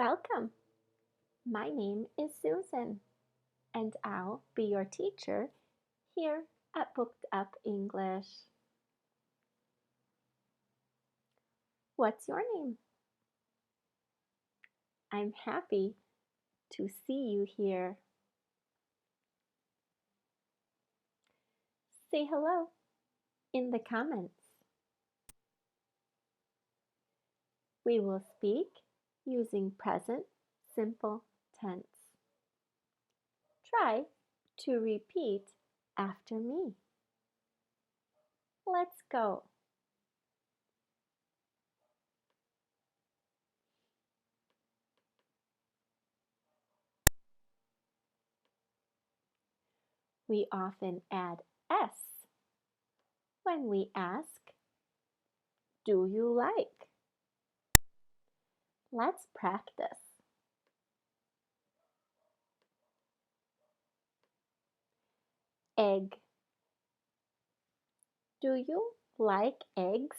Welcome. My name is Susan, and I'll be your teacher here at Booked Up English. What's your name? I'm happy to see you here. Say hello in the comments. We will speak using present simple tense. Try to repeat after me. Let's go. We often add S when we ask, do you like? Let's practice. Egg. Do you like eggs?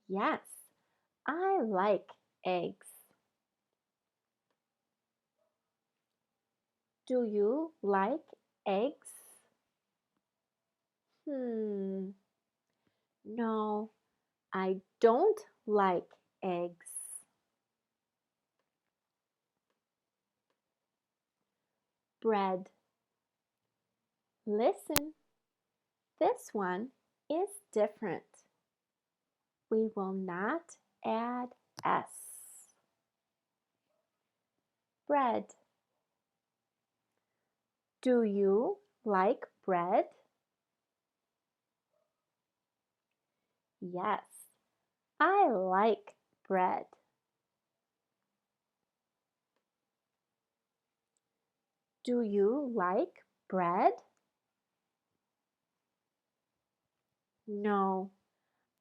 Yes, I like eggs. Do you like eggs? No, I don't like eggs. Bread. Listen, this one is different. We will not add S. Bread. Do you like bread? Yes, I like bread. Do you like bread? No,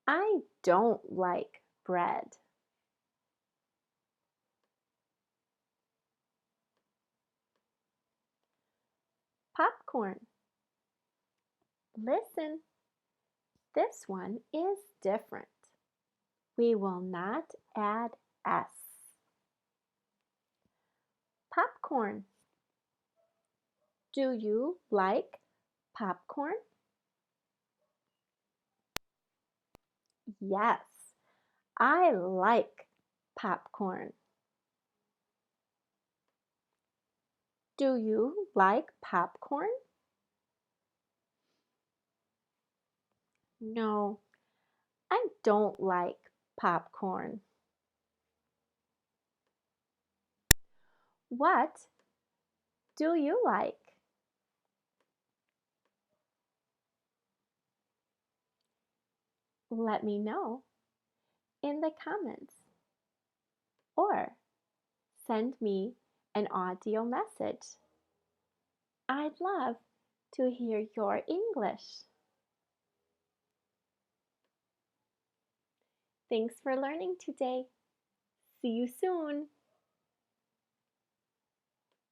I don't like bread. Popcorn. Listen, this one is different. We will not add S. Popcorn. Do you like popcorn? Yes, I like popcorn. Do you like popcorn? No, I don't like popcorn. What do you like? Let me know in the comments or send me an audio message. I'd love to hear your English. Thanks for learning today. See you soon.